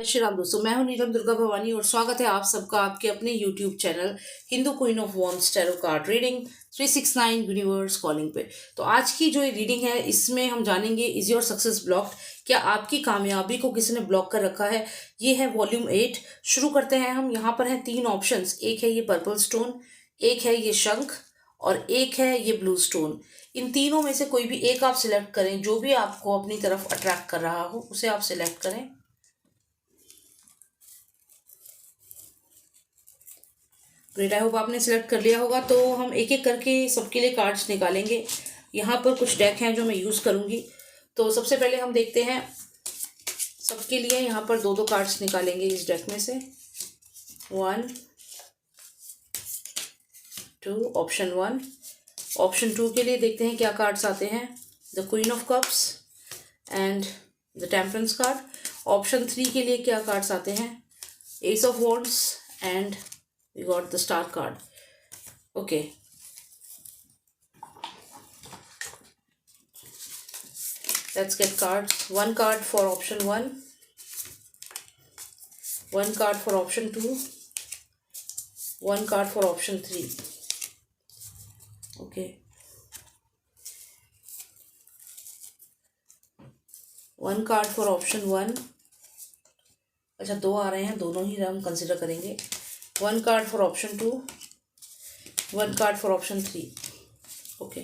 श्री राम दोस्तों, मैं हूं नीलम दुर्गा भवानी और स्वागत है आप सबका आपके अपने YouTube channel Hindu queen of wands tarot card reading 369 universe calling पे। तो आज की जो ये रीडिंग है इसमें हम जानेंगे इज योर सक्सेस ब्लॉक्ड, क्या आपकी कामयाबी को किसी ने ब्लॉक कर रखा है। ये है वॉल्यूम 8। शुरू करते हैं हम। यहाँ पर हैं 3 ऑप्शंस, एक है ये पर्पल स्टोन, एक है ये शंख और एक है ये ब्लू स्टोन। इन तीनों में से कोई भी एक आप सिलेक्ट करें, जो भी आपको अपनी तरफ अट्रैक्ट कर रहा हो उसे आप सिलेक्ट करें। ग्रेट, आई होप आपने सिलेक्ट कर लिया होगा। तो हम एक एक करके सबके लिए कार्ड्स निकालेंगे। यहाँ पर कुछ डेक हैं जो मैं यूज़ करूँगी। तो सबसे पहले हम देखते हैं सबके लिए यहाँ पर दो कार्ड्स निकालेंगे इस डेक में से। 1 2 ऑप्शन 1। ऑप्शन 2 के लिए देखते हैं क्या कार्ड्स आते हैं। The queen of cups and the temperance card. Option 3 के लिए क्या कार्ड्स आते हैं। S of wands and we got the star card. Okay, let's get cards. One card for option 1, one card for option 2, one card for option 3. Okay, one card for option 1. अच्छा, दो आ रहे हैं, दोनों ही हम consider करेंगे। 1 card for option 2, 1 card for option 3. Okay,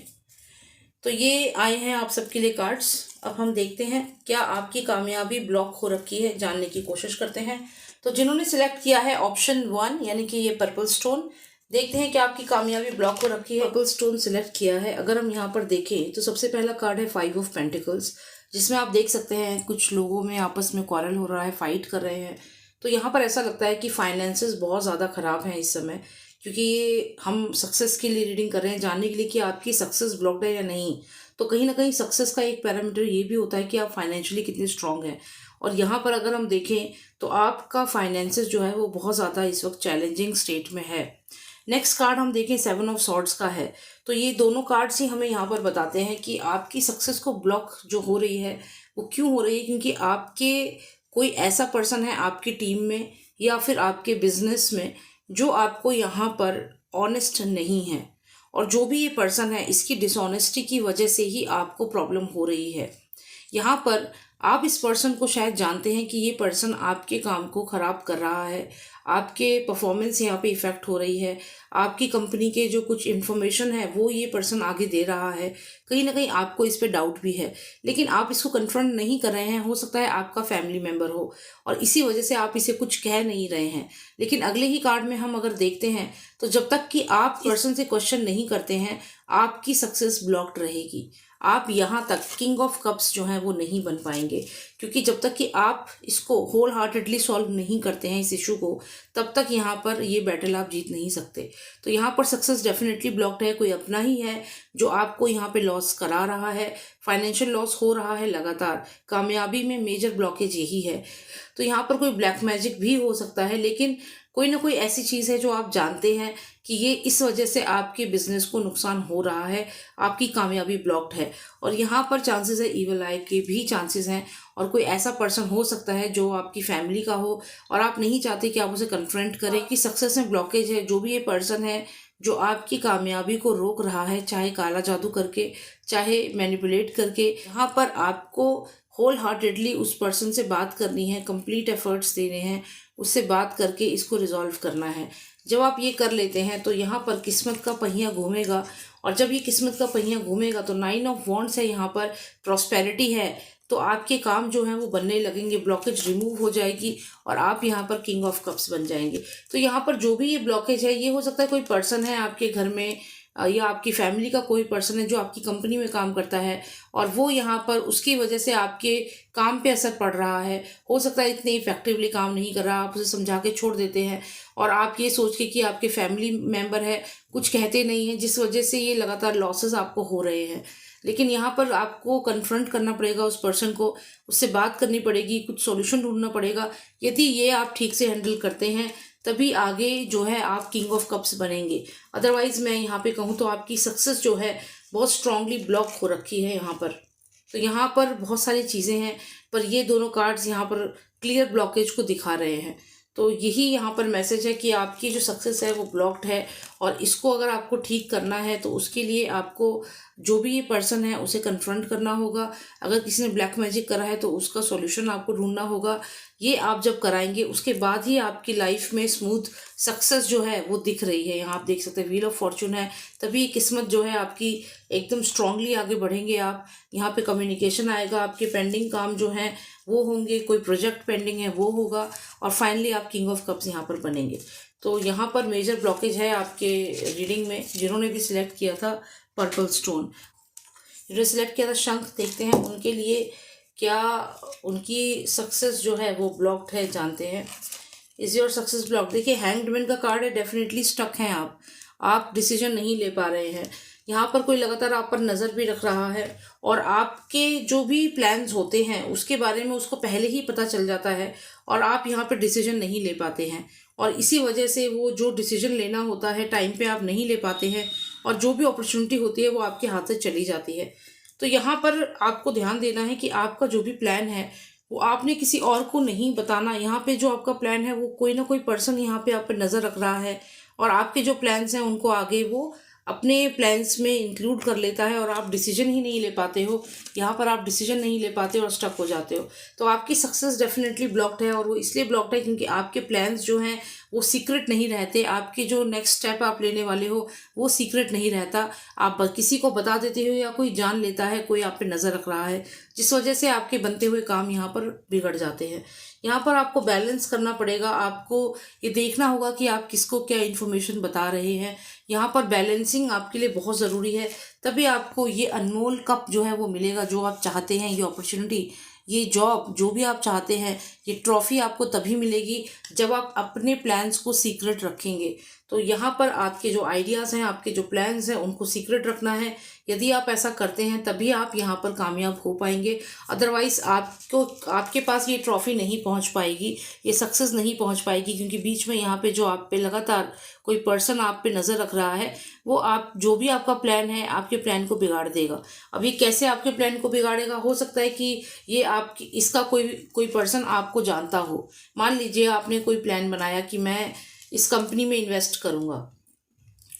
तो ये आए हैं आप सबके लिए कार्ड्स। अब हम देखते हैं क्या आपकी कामयाबी ब्लॉक हो रखी है, जानने की कोशिश करते हैं। तो जिन्होंने सिलेक्ट किया है ऑप्शन 1 यानी कि ये पर्पल स्टोन, देखते हैं कि आपकी कामयाबी ब्लॉक हो रखी है। पर्पल स्टोन सिलेक्ट किया है। अगर हम यहाँ पर देखें तो सबसे पहला कार्ड है 5 ऑफ पेंटिकल्स, जिसमें आप देख सकते हैं कुछ लोगों में आपस में क्वारल हो रहा है, फाइट कर रहे हैं। तो यहाँ पर ऐसा लगता है कि फाइनेंसेस बहुत ज़्यादा ख़राब हैं इस समय, क्योंकि ये हम सक्सेस के लिए रीडिंग कर रहे हैं, जानने के लिए कि आपकी सक्सेस ब्लॉक्ड है या नहीं। तो कहीं ना कहीं सक्सेस का एक पैरामीटर ये भी होता है कि आप फाइनेंशियली कितने स्ट्रांग हैं। और यहाँ पर अगर हम देखें तो आपका फाइनेंसेस जो है वो बहुत ज़्यादा इस वक्त चैलेंजिंग स्टेट में है। नेक्स्ट कार्ड हम देखें 7 ऑफ सॉर्ड्स का है। तो ये दोनों कार्ड्स ही हमें यहाँ पर बताते हैं कि आपकी सक्सेस को ब्लॉक जो हो रही है वो क्यों हो रही है, क्योंकि आपके कोई ऐसा पर्सन है आपकी टीम में या फिर आपके बिजनेस में जो आपको यहाँ पर ऑनेस्ट नहीं है, और जो भी ये पर्सन है इसकी डिसऑनेस्टी की वजह से ही आपको प्रॉब्लम हो रही है। यहाँ पर आप इस पर्सन को शायद जानते हैं कि ये पर्सन आपके काम को ख़राब कर रहा है, आपके परफॉर्मेंस यहाँ पे इफ़ेक्ट हो रही है, आपकी कंपनी के जो कुछ इन्फॉर्मेशन है वो ये पर्सन आगे दे रहा है। कहीं ना कहीं आपको इस पे डाउट भी है, लेकिन आप इसको कन्फ्रंट नहीं कर रहे हैं। हो सकता है आपका फैमिली मेम्बर हो और इसी वजह से आप इसे कुछ कह नहीं रहे हैं। लेकिन अगले ही कार्ड में हम अगर देखते हैं तो जब तक कि आप पर्सन से क्वेश्चन नहीं करते हैं आपकी सक्सेस ब्लॉक्ड रहेगी। आप यहाँ तक किंग ऑफ कप्स जो है वो नहीं बन पाएंगे, क्योंकि जब तक कि आप इसको होल हार्टेडली सॉल्व नहीं करते हैं इस इशू को, तब तक यहाँ पर ये बैटल आप जीत नहीं सकते। तो यहाँ पर सक्सेस डेफिनेटली ब्लॉक्ड है। कोई अपना ही है जो आपको यहाँ पे लॉस करा रहा है, फाइनेंशियल लॉस हो रहा है लगातार। कामयाबी में मेजर ब्लॉकेज यही है। तो यहाँ पर कोई ब्लैक मैजिक भी हो सकता है, लेकिन कोई ना कोई ऐसी चीज़ है जो आप जानते हैं कि ये इस वजह से आपके बिजनेस को नुकसान हो रहा है, आपकी कामयाबी ब्लॉक्ड है। और यहाँ पर चांसेस है ईवल आई के भी चांसेस हैं, और कोई ऐसा पर्सन हो सकता है जो आपकी फैमिली का हो और आप नहीं चाहते कि आप उसे कन्फ्रंट करें कि सक्सेस में ब्लॉकेज है। जो भी ये पर्सन है जो आपकी कामयाबी को रोक रहा है, चाहे काला जादू करके चाहे मैनिपुलेट करके, यहाँ पर आपको होल हार्टेडली उस पर्सन से बात करनी है, कंप्लीट एफर्ट्स देने हैं, उससे बात करके इसको रिजॉल्व करना है। जब आप ये कर लेते हैं तो यहाँ पर किस्मत का पहिया घूमेगा, और जब ये किस्मत का पहिया घूमेगा तो 9 ऑफ वॉन्ड्स है, यहाँ पर प्रॉस्पेरिटी है। तो आपके काम जो हैं वो बनने लगेंगे, ब्लॉकेज रिमूव हो जाएगी और आप यहाँ पर किंग ऑफ कप्स बन जाएंगे। तो यहाँ पर जो भी ये ब्लॉकेज है, ये हो सकता है कोई पर्सन है आपके घर में या आपकी फैमिली का कोई पर्सन है जो आपकी कंपनी में काम करता है, और वो यहाँ पर उसकी वजह से आपके काम पे असर पड़ रहा है। हो सकता है इतने इफेक्टिवली काम नहीं कर रहा, आप उसे समझा के छोड़ देते हैं और आप ये सोच के कि आपके फैमिली मेम्बर है कुछ कहते नहीं हैं, जिस वजह से ये लगातार लॉसेस आपको हो रहे हैं। लेकिन यहाँ पर आपको कन्फ्रंट करना पड़ेगा उस पर्सन को, उससे बात करनी पड़ेगी, कुछ सॉल्यूशन ढूंढना पड़ेगा। यदि ये आप ठीक से हैंडल करते हैं तभी आगे जो है आप किंग ऑफ कप्स बनेंगे। अदरवाइज मैं यहाँ पे कहूँ तो आपकी सक्सेस जो है बहुत स्ट्रांगली ब्लॉक हो रखी है यहाँ पर। तो यहाँ पर बहुत सारी चीज़ें हैं, पर ये दोनों कार्ड्स यहाँ पर क्लियर ब्लॉकेज को दिखा रहे हैं। तो यही यहाँ पर मैसेज है कि आपकी जो सक्सेस है वो ब्लॉक्ड है, और इसको अगर आपको ठीक करना है तो उसके लिए आपको जो भी ये पर्सन है उसे कन्फ्रंट करना होगा। अगर किसी ने ब्लैक मैजिक करा है तो उसका सॉल्यूशन आपको ढूंढना होगा। ये आप जब कराएंगे उसके बाद ही आपकी लाइफ में स्मूथ सक्सेस जो है वो दिख रही है। यहाँ आप देख सकते हैं व्हील ऑफ फॉर्चून है, तभी किस्मत जो है आपकी एकदम स्ट्रांगली आगे बढ़ेंगे आप। यहाँ पे कम्युनिकेशन आएगा, आपके पेंडिंग काम जो हैं वो होंगे, कोई प्रोजेक्ट पेंडिंग है वो होगा, और फाइनली आप किंग ऑफ कप्स यहाँ पर बनेंगे। तो यहाँ पर मेजर ब्लॉकेज है आपके रीडिंग में। जिन्होंने भी सिलेक्ट किया था पर्पल स्टोन, जिन्होंने सिलेक्ट किया था शंख, देखते हैं उनके लिए क्या उनकी सक्सेस जो है वो ब्लॉक्ड है, जानते हैं। Is your success block? देखिए हैंग्ड मैन का कार्ड है, डेफिनेटली स्टक हैं आप डिसीजन नहीं ले पा रहे हैं। यहाँ पर कोई लगातार आप पर नज़र भी रख रहा है, और आपके जो भी प्लान्स होते हैं उसके बारे में उसको पहले ही पता चल जाता है, और आप यहाँ पर डिसीजन नहीं ले पाते हैं, और इसी वजह से वो जो डिसीजन लेना होता है टाइम पे आप नहीं ले पाते हैं, और जो भी अपॉर्चुनिटी होती है वो आपके हाथ से चली जाती है। तो यहाँ पर आपको ध्यान देना है कि आपका जो भी प्लान है वो आपने किसी और को नहीं बताना। यहाँ पे जो आपका प्लान है वो कोई ना कोई पर्सन यहाँ पे आप पे नज़र रख रहा है, और आपके जो प्लान्स हैं उनको आगे वो अपने प्लान्स में इंक्लूड कर लेता है, और आप डिसीजन ही नहीं ले पाते हो। यहाँ पर आप डिसीजन नहीं ले पाते और स्टक हो जाते हो। तो आपकी सक्सेस डेफिनेटली ब्लॉक्ड है, और वो इसलिए ब्लॉक्ड है क्योंकि आपके प्लान्स जो हैं वो सीक्रेट नहीं रहते। आपके जो नेक्स्ट स्टेप आप लेने वाले हो वो सीक्रेट नहीं रहता। आप किसी को बता देते हो या कोई जान लेता है, कोई आप पे नज़र रख रहा है, जिस वजह से आपके बनते हुए काम यहाँ पर बिगड़ जाते हैं। यहाँ पर आपको बैलेंस करना पड़ेगा। आपको ये देखना होगा कि आप किसको क्या इन्फॉर्मेशन बता रहे हैं। यहाँ पर बैलेंसिंग आपके लिए बहुत ज़रूरी है, तभी आपको ये अनमोल कप जो है वो मिलेगा जो आप चाहते हैं। ये अपॉर्चुनिटी, ये जॉब, जो भी आप चाहते हैं, ये ट्रॉफी आपको तभी मिलेगी जब आप अपने प्लान्स को सीक्रेट रखेंगे। तो यहाँ पर आपके जो आइडियाज़ हैं, आपके जो प्लान्स हैं, उनको सीक्रेट रखना है। यदि आप ऐसा करते हैं तभी आप यहाँ पर कामयाब हो पाएंगे। अदरवाइज़ आपके पास ये ट्रॉफी नहीं पहुँच पाएगी, ये सक्सेस नहीं पहुँच पाएगी, क्योंकि बीच में यहाँ पे जो आप पे लगातार कोई पर्सन आप पे नज़र रख रहा है, वो आप जो भी आपका प्लान है आपके प्लान को बिगाड़ देगा। अब ये कैसे आपके प्लान को बिगाड़ेगा? हो सकता है कि ये आपकी इसका कोई पर्सन आपको जानता हो। मान लीजिए आपने कोई प्लान बनाया कि मैं इस कंपनी में इन्वेस्ट करूँगा,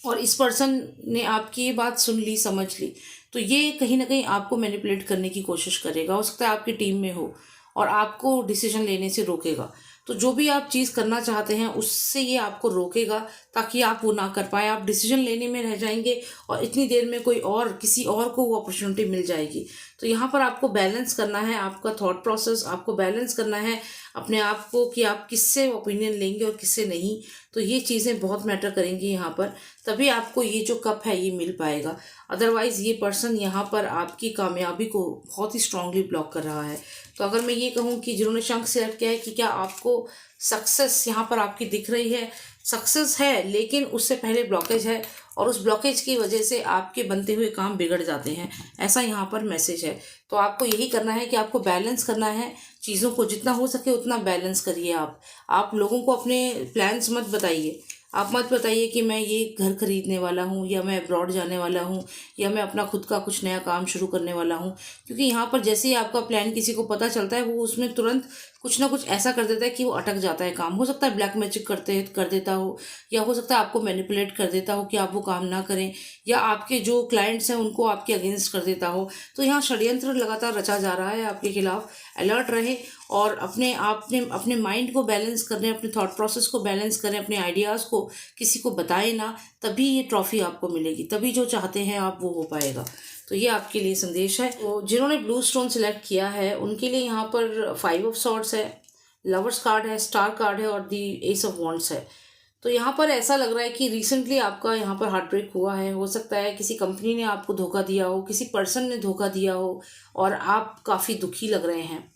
और इस पर्सन ने आपकी ये बात सुन ली, समझ ली, तो ये कहीं ना कहीं आपको मैनिपुलेट करने की कोशिश करेगा। हो सकता है आपकी टीम में हो और आपको डिसीजन लेने से रोकेगा। तो जो भी आप चीज़ करना चाहते हैं उससे ये आपको रोकेगा, ताकि आप वो ना कर पाए। आप डिसीजन लेने में रह जाएंगे, और इतनी देर में किसी और को वो अपॉर्चुनिटी मिल जाएगी। तो यहाँ पर आपको बैलेंस करना है आपका थॉट प्रोसेस, आपको बैलेंस करना है अपने आप को कि आप किससे ओपिनियन लेंगे और किससे नहीं। तो ये चीज़ें बहुत मैटर करेंगी यहाँ पर, तभी आपको ये जो कप है ये मिल पाएगा। अदरवाइज़ ये पर्सन यहाँ पर आपकी कामयाबी को बहुत ही स्ट्रांगली ब्लॉक कर रहा है। तो अगर मैं ये कहूँ कि जिन्होंने शंख सेलेक्ट किया है कि क्या आपको सक्सेस यहाँ पर आपकी दिख रही है? सक्सेस है, लेकिन उससे पहले ब्लॉकेज है, और उस ब्लॉकेज की वजह से आपके बनते हुए काम बिगड़ जाते हैं, ऐसा यहाँ पर मैसेज है। तो आपको यही करना है कि आपको बैलेंस करना है चीज़ों को, जितना हो सके उतना बैलेंस करिए। आप लोगों को अपने प्लान्स मत बताइए। आप मत बताइए कि मैं ये घर खरीदने वाला हूँ, या मैं अब्रॉड जाने वाला हूँ, या मैं अपना खुद का कुछ नया काम शुरू करने वाला हूँ, क्योंकि यहाँ पर जैसे ही आपका प्लान किसी को पता चलता है वो उसमें तुरंत कुछ ना कुछ ऐसा कर देता है कि वो अटक जाता है काम। हो सकता है ब्लैक मैजिक कर देता हो, या हो सकता है आपको मैनिपुलेट कर देता हो कि आप वो काम ना करें, या आपके जो क्लाइंट्स हैं उनको आपके अगेंस्ट कर देता हो। तो यहाँ षड्यंत्र लगातार रचा जा रहा है आपके खिलाफ। अलर्ट रहे, और अपने माइंड को बैलेंस करें, अपने थॉट प्रोसेस को बैलेंस करें, अपने आइडियाज़ को किसी को बताएं ना, तभी ये ट्रॉफी आपको मिलेगी, तभी जो चाहते हैं आप वो हो पाएगा। तो ये आपके लिए संदेश है। तो जिन्होंने ब्लू स्टोन सेलेक्ट किया है उनके लिए यहाँ पर 5 ऑफ सॉर्ड्स है, लवर्स कार्ड है, स्टार कार्ड है, और दी एस ऑफ वॉन्ड्स है। तो यहाँ पर ऐसा लग रहा है कि रिसेंटली आपका यहाँ पर हार्ट ब्रेक हुआ है। हो सकता है किसी कंपनी ने आपको धोखा दिया हो, किसी पर्सन ने धोखा दिया हो, और आप काफ़ी दुखी लग रहे हैं।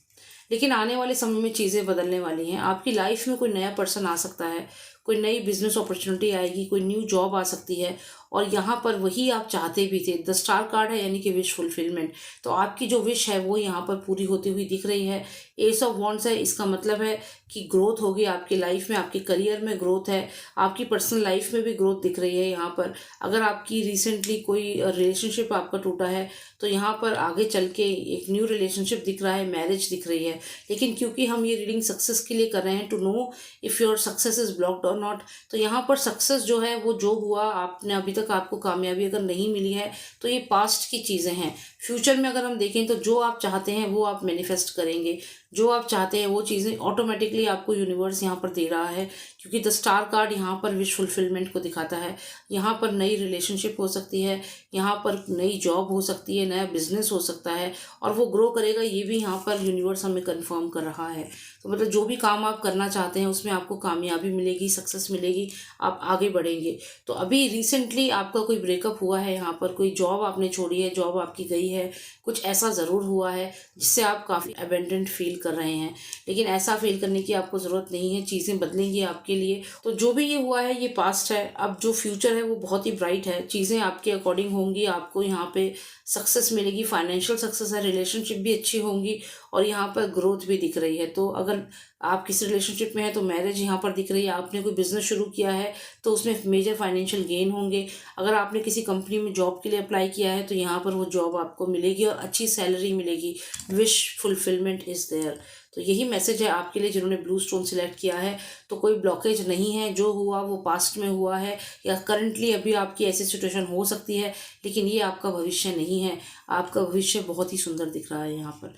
लेकिन आने वाले समय में चीज़ें बदलने वाली हैं। आपकी लाइफ में कोई नया पर्सन आ सकता है, कोई नई बिजनेस अपॉर्चुनिटी आएगी, कोई न्यू जॉब आ सकती है, और यहाँ पर वही आप चाहते भी थे। द स्टार कार्ड है यानी कि विश फुलफिलमेंट। तो आपकी जो विश है वो यहाँ पर पूरी होती हुई दिख रही है। एस ऑफ वॉन्ड्स है, इसका मतलब है कि ग्रोथ होगी आपकी लाइफ में, आपके करियर में ग्रोथ है, आपकी पर्सनल लाइफ में भी ग्रोथ दिख रही है यहाँ पर। अगर आपकी रिसेंटली कोई रिलेशनशिप आपका टूटा है तो यहाँ पर आगे चल के एक न्यू रिलेशनशिप दिख रहा है, मैरिज दिख रही है। लेकिन क्योंकि हम ये रीडिंग सक्सेस के लिए कर रहे हैं, to know if your success is blocked और नॉट, तो यहाँ पर सक्सेस जो है वो जो हुआ आपने अभी तक, आपको कामयाबी अगर नहीं मिली है तो ये पास्ट की चीज़ें हैं। फ्यूचर में अगर हम देखें तो जो आप चाहते हैं वो आप मैनिफेस्ट करेंगे, जो आप चाहते हैं वो चीज़ें ऑटोमेटिकली आपको यूनिवर्स यहाँ पर दे रहा है। क्योंकि द स्टार कार्ड यहाँ पर विश फुलफिलमेंट को दिखाता है। यहाँ पर नई रिलेशनशिप हो सकती है, यहाँ पर नई जॉब हो सकती है, नया बिजनेस हो सकता है और वो ग्रो करेगा, ये भी यहाँ पर यूनिवर्स हमें कंफर्म कर रहा है। तो मतलब जो भी काम आप करना चाहते हैं उसमें आपको कामयाबी मिलेगी, सक्सेस मिलेगी, आप आगे बढ़ेंगे। तो अभी रिसेंटली आपका कोई ब्रेकअप हुआ है, यहाँ पर कोई जॉब आपने छोड़ी है, जॉब आपकी गई है, कुछ ऐसा ज़रूर हुआ है जिससे आप काफ़ी अबेंडेंट फील कर रहे हैं। लेकिन ऐसा फील करने की आपको ज़रूरत नहीं है, चीज़ें बदलेंगी आपके लिए। तो जो भी ये हुआ है ये पास्ट है, अब जो फ्यूचर है वो बहुत ही ब्राइट है, चीज़ें आपके अकॉर्डिंग होंगी, आपको यहाँ पे सक्सेस मिलेगी, फाइनेंशियल सक्सेस है, रिलेशनशिप भी अच्छी होंगी और यहाँ पर ग्रोथ भी दिख रही है। तो अगर आप किसी रिलेशनशिप में हैं तो मैरिज यहाँ पर दिख रही है। आपने कोई बिजनेस शुरू किया है तो उसमें मेजर फाइनेंशियल गेन होंगे। अगर आपने किसी कंपनी में जॉब के लिए अप्लाई किया है तो यहाँ पर वो जॉब आपको मिलेगी और अच्छी सैलरी मिलेगी। Wish fulfilment is there. तो यही मैसेज है आपके लिए जिन्होंने ब्लू स्टोन सिलेक्ट किया है। तो कोई ब्लॉकेज नहीं है, जो हुआ वो पास्ट में हुआ है या करंटली अभी आपकी ऐसी सिचुएशन हो सकती है, लेकिन ये आपका भविष्य नहीं है। आपका भविष्य बहुत ही सुंदर दिख रहा है यहाँ पर।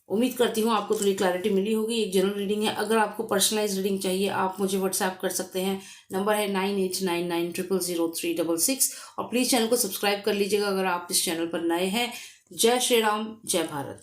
उम्मीद करती हूँ आपको थोड़ी क्लैरिटी मिली होगी। एक जनरल रीडिंग है, अगर आपको पर्सनलाइज रीडिंग चाहिए आप मुझे व्हाट्सएप कर सकते हैं। नंबर है 9899000366 और प्लीज़ चैनल को सब्सक्राइब कर लीजिएगा अगर आप इस चैनल पर नए हैं। जय श्री राम, जय भारत।